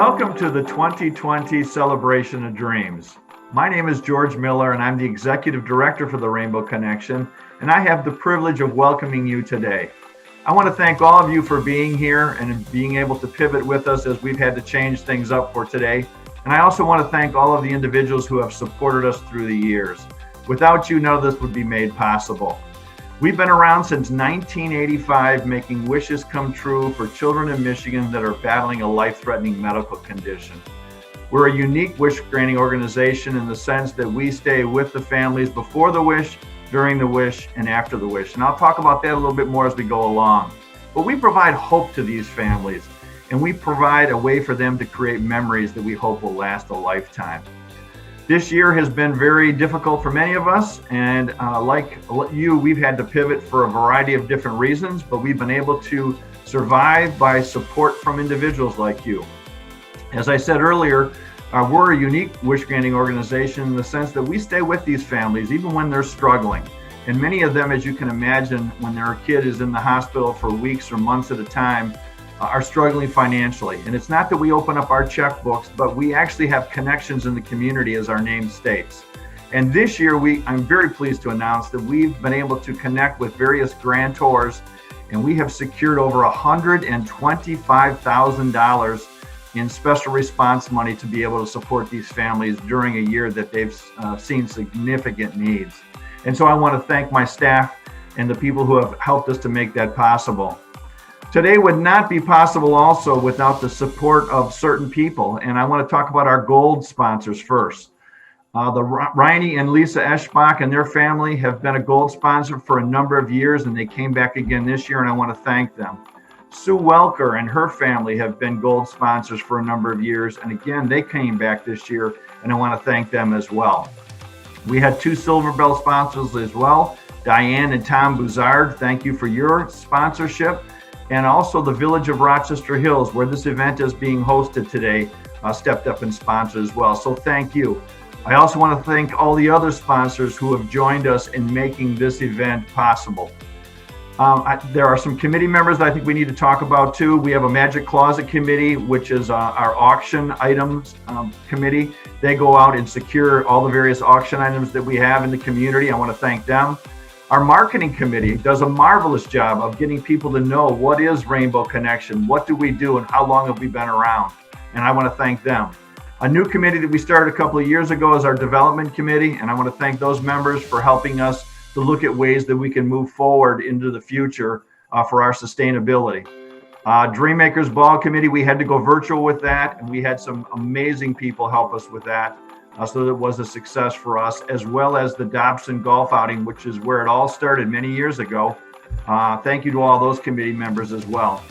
Welcome to the 2020 Celebration of Dreams. My name is George Miller, and I'm the Executive Director for the Rainbow Connection, and I have the privilege of welcoming you today. I want to thank all of you for being here and being able to pivot with us as we've had to change things up for today. And I also want to thank all of the individuals who have supported us through the years. Without you, none of this would be made possible. We've been around since 1985, making wishes come true for children in Michigan that are battling a life-threatening medical condition. We're a unique wish-granting organization in the sense that we stay with the families before the wish, during the wish, and after the wish. And I'll talk about that a little bit more as we go along. But we provide hope to these families, and we provide a way for them to create memories that we hope will last a lifetime. This year has been very difficult for many of us, and like you, we've had to pivot for a variety of different reasons, but we've been able to survive by support from individuals like you. As I said earlier, we're a unique wish-granting organization in the sense that we stay with these families even when they're struggling. And many of them, as you can imagine, when their kid is in the hospital for weeks or months at a time, are struggling financially. And it's not that we open up our checkbooks, but we actually have connections in the community, as our name states. And this year, I'm very pleased to announce that we've been able to connect with various grantors, and we have secured over $125,000 in special response money to be able to support these families during a year that they've seen significant needs. And so I want to thank my staff and the people who have helped us to make that possible. Today would not be possible also without the support of certain people. And I want to talk about our gold sponsors first. The Reine and Lisa Eschbach and their family have been a gold sponsor for a number of years, and they came back again this year, and I want to thank them. Sue Welker and her family have been gold sponsors for a number of years, and again, they came back this year, and I want to thank them as well. We had two Silver Bell sponsors as well, Diane and Tom Buzard. Thank you for your sponsorship. And also the Village of Rochester Hills, where this event is being hosted today, stepped up and sponsored as well. So thank you. I also want to thank all the other sponsors who have joined us in making this event possible. There are some committee members that I think we need to talk about too. We have a Magic Closet Committee, which is our auction items committee. They go out and secure all the various auction items that we have in the community. I want to thank them. Our marketing committee does a marvelous job of getting people to know what is Rainbow Connection, what do we do, and how long have we been around. And I want to thank them. A new committee that we started a couple of years ago is our development committee, and I want to thank those members for helping us to look at ways that we can move forward into the future for our sustainability. Dreammakers Ball Committee, we had to go virtual with that, and we had some amazing people help us with that. So that it was a success for us, as well as the Dobson Golf Outing, which is where it all started many years ago. Thank you to all those committee members as well.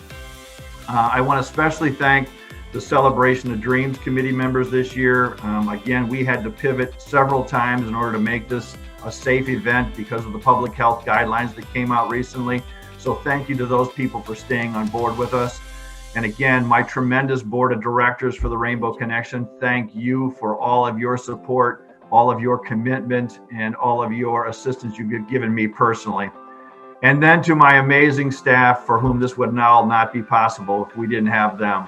I want to especially thank the Celebration of Dreams committee members this year. Again, we had to pivot several times in order to make this a safe event because of the public health guidelines that came out recently. So thank you to those people for staying on board with us. And again, my tremendous board of directors for the Rainbow Connection, thank you for all of your support, all of your commitment, and all of your assistance you've given me personally. And then to my amazing staff for whom this would now not be possible if we didn't have them.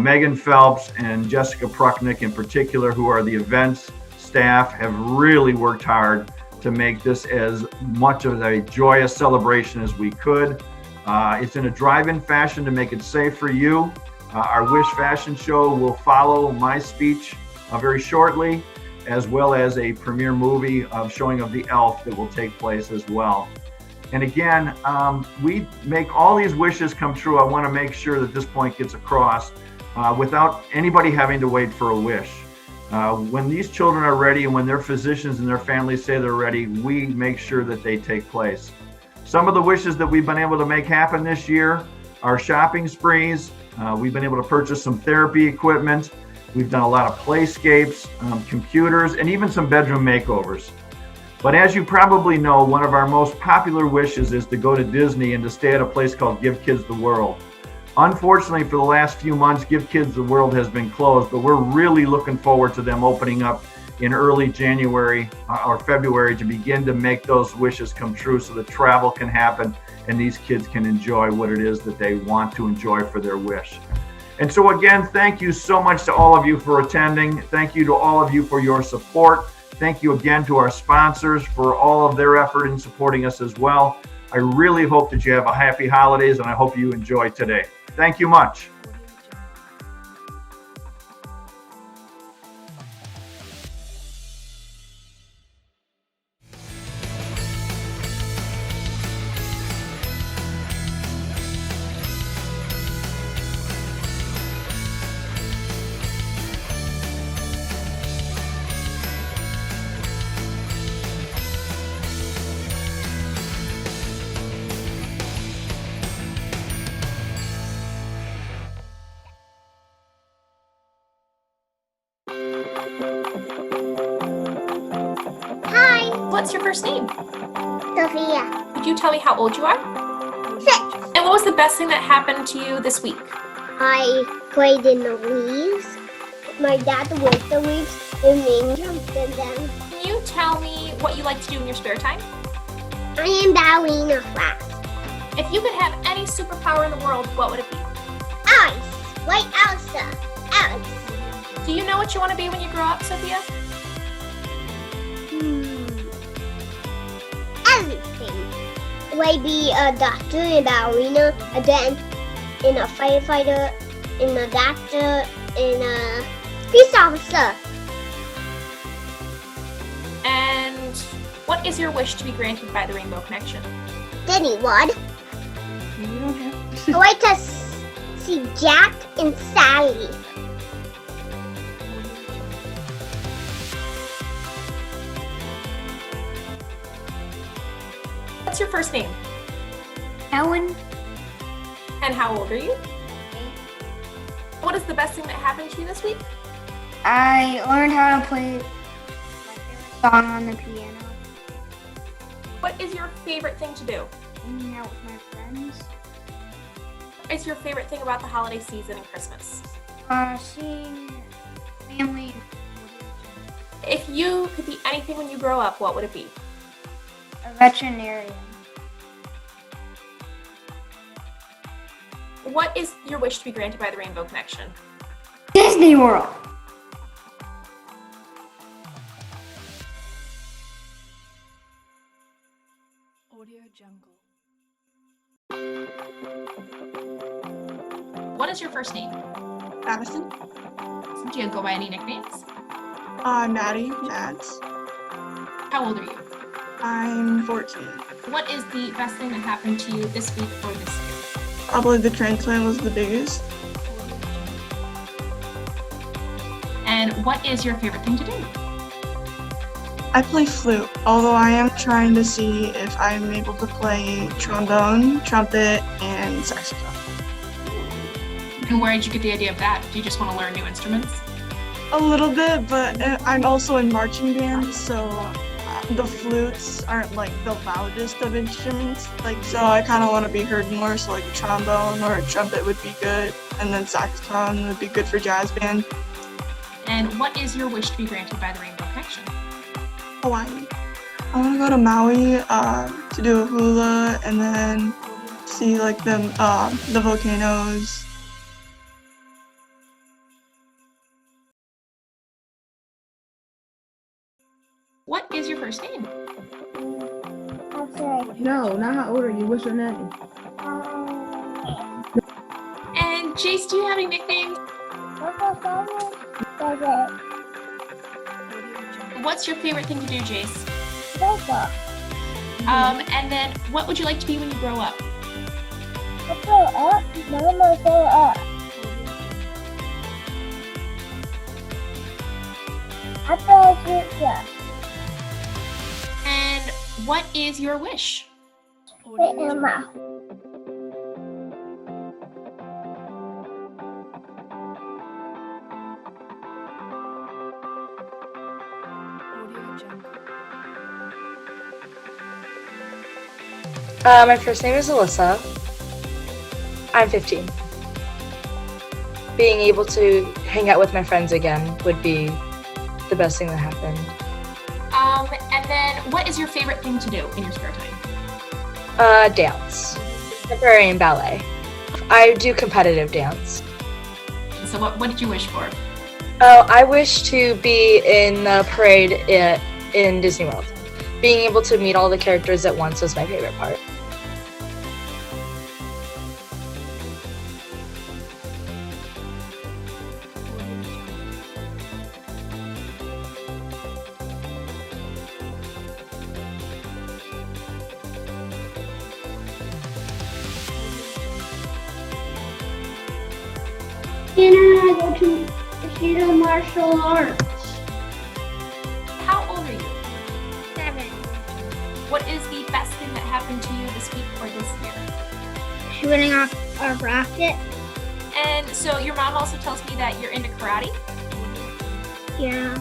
Megan Phelps and Jessica Prucknick in particular, who are the events staff, have really worked hard to make this as much of a joyous celebration as we could. It's in a drive-in fashion to make it safe for you. Our Wish Fashion Show will follow my speech very shortly, as well as a premiere movie showing of the Elf that will take place as well. And again, we make all these wishes come true. I want to make sure that this point gets across without anybody having to wait for a wish. When these children are ready and when their physicians and their families say they're ready, we make sure that they take place. Some of the wishes that we've been able to make happen this year are shopping sprees. We've been able to purchase some therapy equipment. We've done a lot of playscapes, computers, and even some bedroom makeovers. But as you probably know, one of our most popular wishes is to go to Disney and to stay at a place called Give Kids the World. Unfortunately, for the last few months, Give Kids the World has been closed, but we're really looking forward to them opening up in early January or February to begin to make those wishes come true so that travel can happen and these kids can enjoy what it is that they want to enjoy for their wish. And so again, thank you so much to all of you for attending. Thank you to all of you for your support. Thank you again to our sponsors for all of their effort in supporting us as well. I really hope that you have a happy holidays, and I hope you enjoy today. Thank you much. Hi, What's your first name? Sophia. Could you tell me how old you are? 6. And what was the best thing that happened to you this week? I played in the leaves. My dad worked the leaves and me jumped in them. Can you tell me what you like to do in your spare time? I am ballerina class. If you could have any superpower in the world, what would it be? Alice, like Elsa. Alice. Do you know what you want to be when you grow up, Sophia? Everything. Maybe a doctor, a ballerina, and then in a firefighter, in a doctor, in a police officer. And what is your wish to be granted by the Rainbow Connection? Anyone. You don't have I like to see Jack and Sally. What's your first name? Ellen. And how old are you? What is the best thing that happened to you this week? I learned how to play my favorite song on the piano, What is your favorite thing to do? hanging out with my friends, What is your favorite thing about the holiday season and Christmas? seeing family. If you could be anything when you grow up, what would it be? A veterinarian. What is your wish to be granted by the Rainbow Connection? Disney World. Audio Jungle. What is your first name? Madison. Do you go by any nicknames? Maddie. Mads. How old are you? I'm 14. What is the best thing that happened to you this week or this year? Probably the transplant was the biggest. And what is your favorite thing to do? I play flute, although I am trying to see if I'm able to play trombone, trumpet, and saxophone. And where did you get the idea of that? Do you just want to learn new instruments? A little bit, but I'm also in marching band, so the flutes aren't like the loudest of instruments. So I kind of want to be heard more, so like a trombone or a trumpet would be good, and then saxophone would be good for jazz band. And what is your wish to be granted by the Rainbow Connection? Hawaii. I want to go to Maui to do a hula and then see like the volcanoes. What is your first name? No, not how old are you? What's your name? And Jace, do you have any nicknames? What's your favorite thing to do, Jace? And then what would you like to be when you grow up? And what is your wish? Audio Jungle. My first name is Alyssa. I'm 15. Being able to hang out with my friends again would be the best thing that happened. And then what is your favorite thing to do in your spare time? Dance. Contemporary and ballet. I do competitive dance. So what did you wish for? Oh, I wish to be in the parade in Disney World. Being able to meet all the characters at once was my favorite part. I go to Theater Martial Arts. How old are you? 7. What is the best thing that happened to you this week or this year? Shooting off a rocket. And so your mom also tells me that you're into karate. Yeah,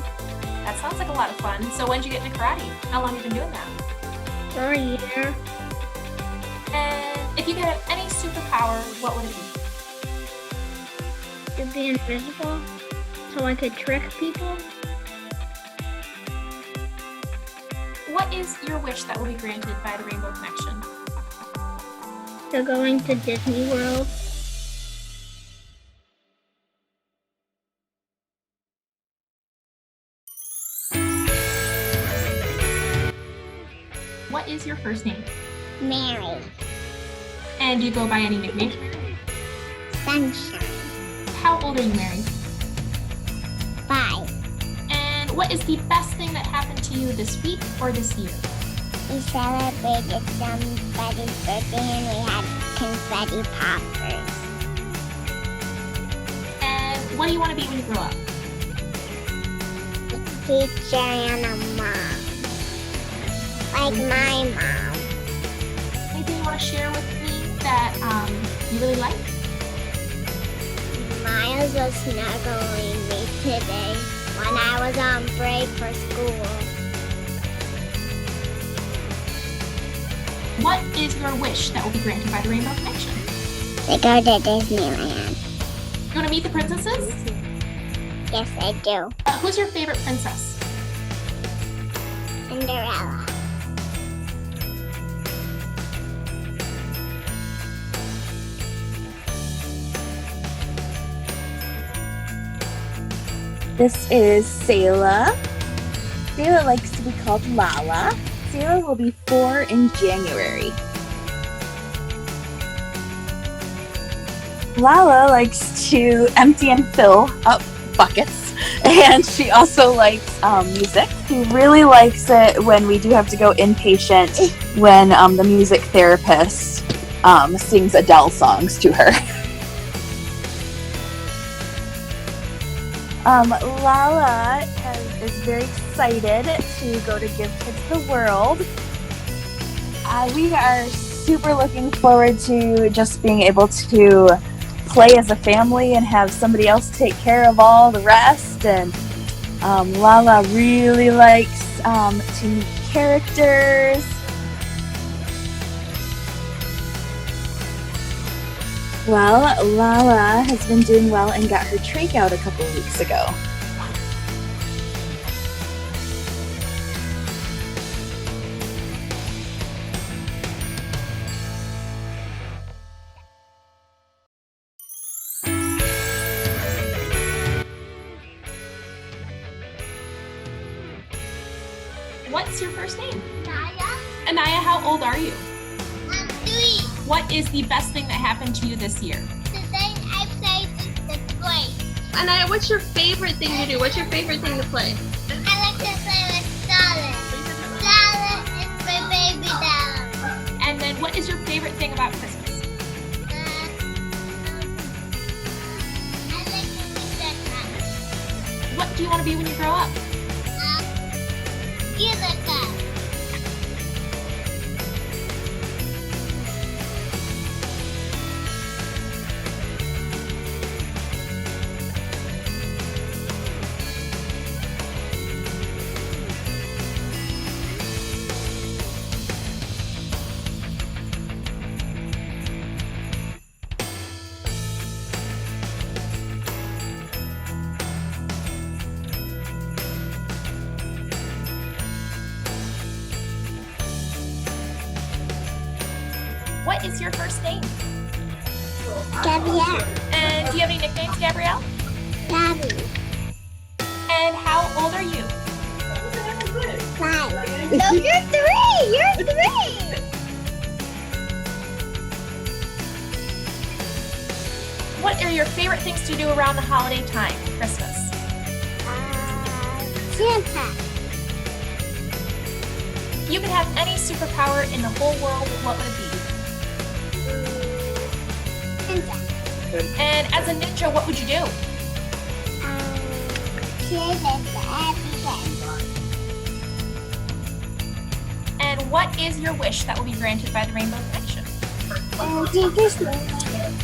That sounds like a lot of fun. So when did you get into karate? How long have you been doing that? for a year. And if you could have any superpower, what would it be? To be invisible, so I could trick people. What is your wish that will be granted by the Rainbow Connection? To going to Disney World. What is your first name? Mary. And do you go by any nickname? Sunshine. How old are you, Mary? 5. And what is the best thing that happened to you this week or this year? We celebrated somebody's birthday and we had confetti poppers. And what do you want to be when you grow up? Teacher and a mom. Like my mom. Anything you want to share with me that you really like? Miles was snuggling me today when I was on break for school. What is your wish that will be granted by the Rainbow Connection? To go to Disneyland. You want to meet the princesses? Yes, I do. Who's your favorite princess? Cinderella. This is Sayla. Sayla likes to be called Lala. Sayla will be 4 in January. Lala likes to empty and fill up buckets, and she also likes music. She really likes it when we do have to go inpatient when the music therapist sings Adele songs to her. Lala is very excited to go to Give Kids the World. We are super looking forward to just being able to play as a family and have somebody else take care of all the rest. And Lala really likes to meet characters. Well, Lala has been doing well and got her trach out a couple of weeks ago. What's your first name? Naya. Anaya, how old are you? I'm 3. What is the best thing that happened to you this year? Today I played the play. Anaya, what's your favorite thing to do? What's your favorite thing to play? I like to play with Stalin. Stalin is my baby doll. And then what is your favorite thing about Christmas? I like to be that. What do you want to be when you grow up? Either that. What is your first name? Gabrielle. And do you have any nicknames, Gabrielle? Daddy. And how old are you? 5. No, you're 3. You're 3. What are your favorite things to do around the holiday time, Christmas? Santa. If you could have any superpower in the whole world, what would it be? Santa. And as a ninja, what would you do? Kiss every day. And what is your wish that will be granted by the Rainbow Connection? Take a snowman.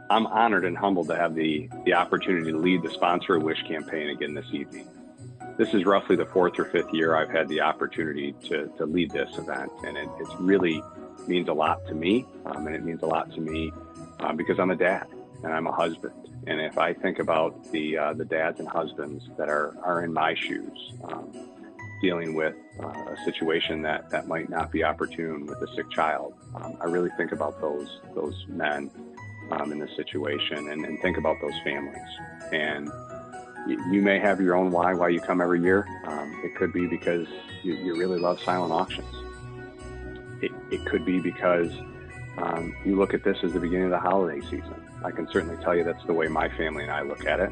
I'm honored and humbled to have the opportunity to lead the Sponsor a Wish campaign again this evening. This is roughly the 4th or 5th year I've had the opportunity to lead this event, and it really means a lot to me, and it means a lot to me because I'm a dad and I'm a husband. And if I think about the dads and husbands that are in my shoes, dealing with a situation that might not be opportune with a sick child, I really think about those men in this situation and think about those families. And you may have your own why you come every year. It could be because you really love silent auctions. It could be because you look at this as the beginning of the holiday season. I can certainly tell you that's the way my family and I look at it.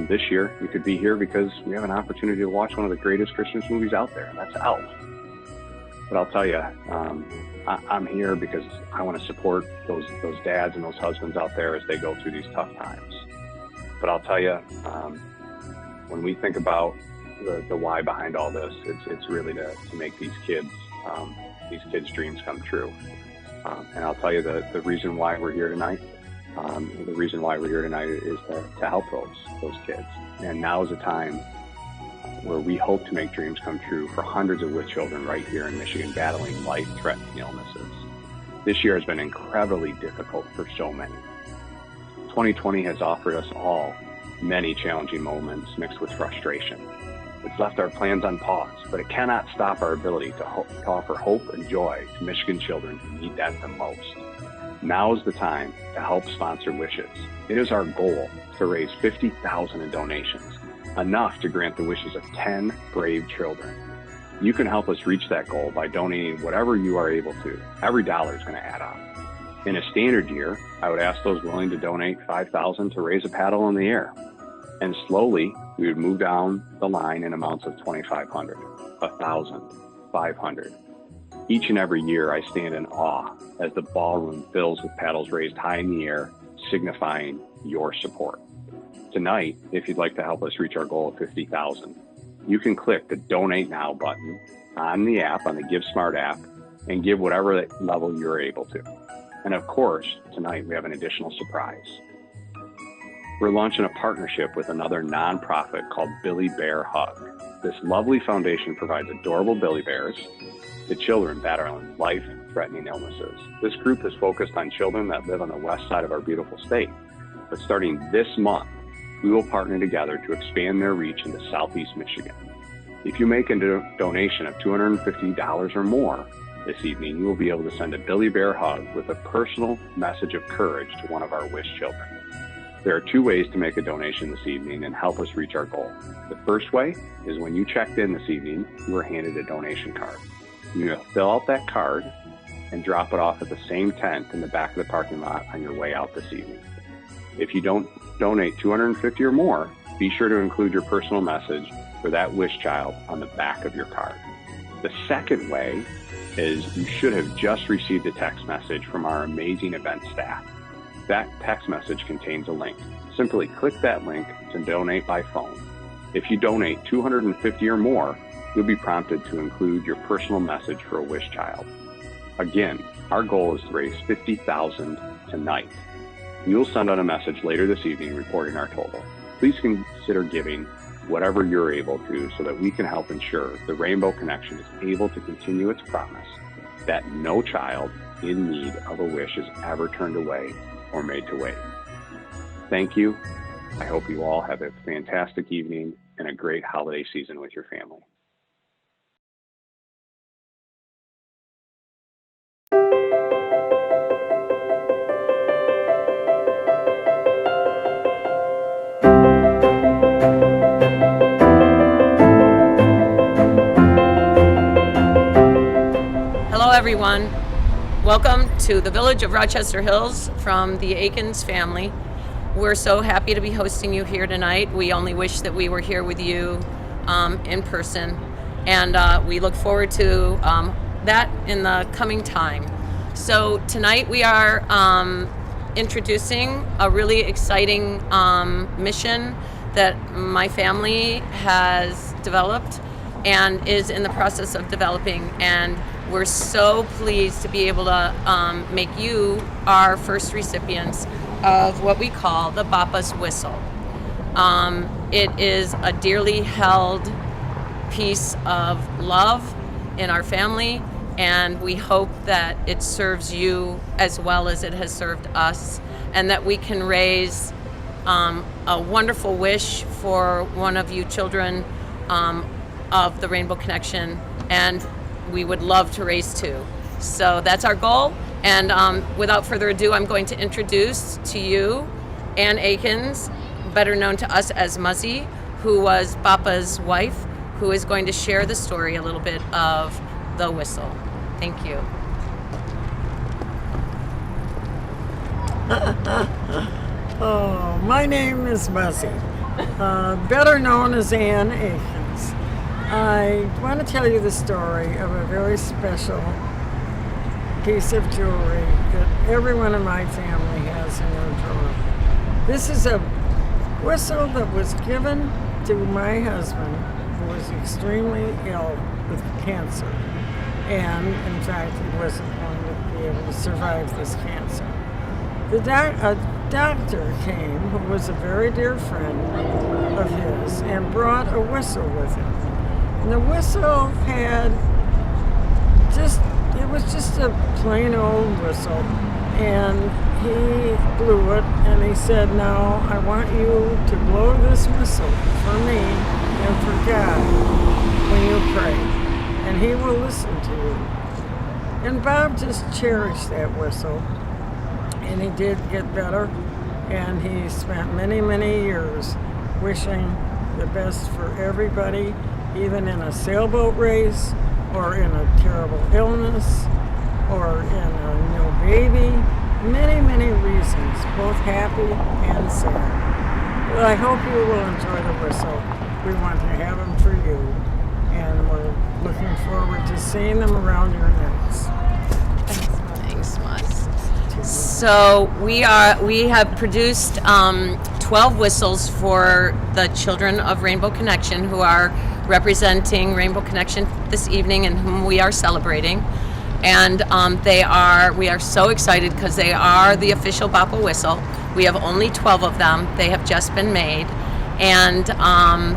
This year, you could be here because we have an opportunity to watch one of the greatest Christmas movies out there, and that's Elf. But I'll tell you, I'm here because I want to support those dads and those husbands out there as they go through these tough times. But I'll tell you, when we think about the why behind all this, it's really to make these kids' dreams come true. And I'll tell you the reason why we're here tonight. The reason why we're here tonight is to help those kids. And now is a time where we hope to make dreams come true for hundreds of WISH children right here in Michigan battling life-threatening illnesses. This year has been incredibly difficult for so many. 2020 has offered us all many challenging moments mixed with frustration. It's left our plans on pause, but it cannot stop our ability to offer hope and joy to Michigan children who need that the most. Now is the time to help sponsor wishes. It is our goal to raise $50,000 in donations, enough to grant the wishes of 10 brave children. You can help us reach that goal by donating whatever you are able to. Every dollar is going to add up. In a standard year, I would ask those willing to donate $5,000 to raise a paddle in the air. And slowly, we would move down the line in amounts of $2,500, $1,000, $500. Each and every year, I stand in awe as the ballroom fills with paddles raised high in the air, signifying your support. Tonight, if you'd like to help us reach our goal of $50,000, you can click the Donate Now button on the app, on the GiveSmart app, and give whatever level you're able to. And of course, tonight we have an additional surprise. We're launching a partnership with another nonprofit called Billy Bear Hug. This lovely foundation provides adorable Billy Bears to children battling life-threatening illnesses. This group is focused on children that live on the west side of our beautiful state. But starting this month, we will partner together to expand their reach into Southeast Michigan. If you make a donation of $250 or more this evening, you will be able to send a Billy Bear Hug with a personal message of courage to one of our WISH children. There are 2 ways to make a donation this evening and help us reach our goal. The first way is when you checked in this evening, you were handed a donation card. You fill out that card and drop it off at the same tent in the back of the parking lot on your way out this evening. If you don't donate $250 or more, be sure to include your personal message for that WISH child on the back of your card. The second way is you should have just received a text message from our amazing event staff. That text message contains a link. Simply click that link to donate by phone. If you donate $250 or more, you'll be prompted to include your personal message for a WISH child. Again, our goal is to raise $50,000 tonight. You'll send out a message later this evening reporting our total. Please consider giving whatever you're able to so that we can help ensure the Rainbow Connection is able to continue its promise that no child in need of a wish is ever turned away or made to wait. Thank you. I hope you all have a fantastic evening and a great holiday season with your family. Hello everyone. Welcome to the Village of Rochester Hills from the Akins family. We're so happy to be hosting you here tonight. We only wish that we were here with you in person, and we look forward to that in the coming time. So tonight we are introducing a really exciting mission that my family has developed and is in the process of developing, and we're so pleased to be able to make you our first recipients of what we call the Papa's Whistle. It is a dearly held piece of love in our family, and we hope that it serves you as well as it has served us, and that we can raise a wonderful wish for one of you children of the Rainbow Connection, and we would love to raise two. So that's our goal. And without further ado, I'm going to introduce to you Ann Akins, better known to us as Muzzy, who was Papa's wife, who is going to share the story a little bit of the whistle. Thank you. Oh, my name is Muzzy, better known as Ann Akins. I want to tell you the story of a very special piece of jewelry that everyone in my family has in their drawer. This is a whistle that was given to my husband, who was extremely ill with cancer, and in fact he wasn't going to be able to survive this cancer. A doctor came, who was a very dear friend of his, and brought a whistle with him. And the whistle had it was just a plain old whistle, and he blew it, and he said, "Now I want you to blow this whistle for me and for God when you pray, and he will listen to you." And Bob just cherished that whistle, and he did get better, and he spent many, many years wishing the best for everybody, even in a sailboat race, or in a terrible illness, or in a new baby. Many, many reasons, both happy and sad. But I hope you will enjoy the whistle. We want to have them for you, and we're looking forward to seeing them around your necks. Thanks, Muzz. So we have produced 12 whistles for the children of Rainbow Connection, who are representing Rainbow Connection this evening and whom we are celebrating. And we are so excited because they are the official Papa whistle. We have only 12 of them. They have just been made. And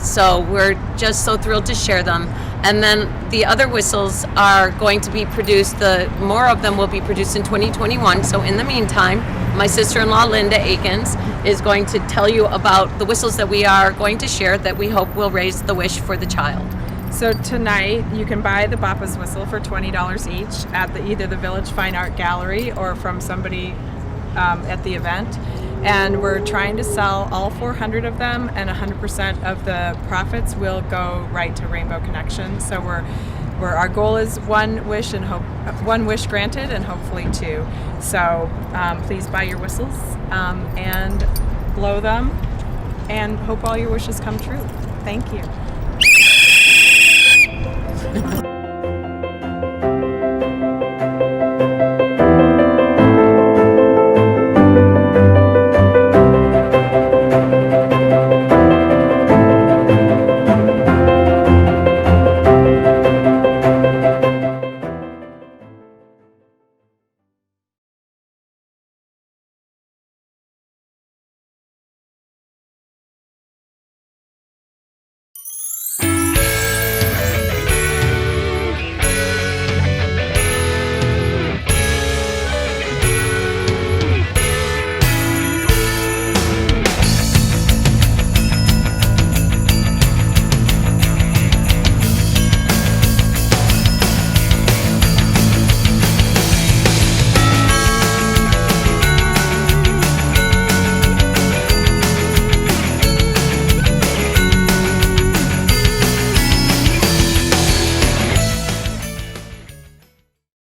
so we're just so thrilled to share them. And then the other whistles are going to be produced, more of them will be produced in 2021. So in the meantime, my sister-in-law, Linda Akins, is going to tell you about the whistles that we are going to share that we hope will raise the wish for the child. So tonight you can buy the Papa's Whistle for $20 each at either the Village Fine Art Gallery or from somebody at the event. And we're trying to sell all 400 of them, and 100% of the profits will go right to Rainbow Connection. So our goal is one wish granted, and hopefully two. So please buy your whistles and blow them, and hope all your wishes come true. Thank you.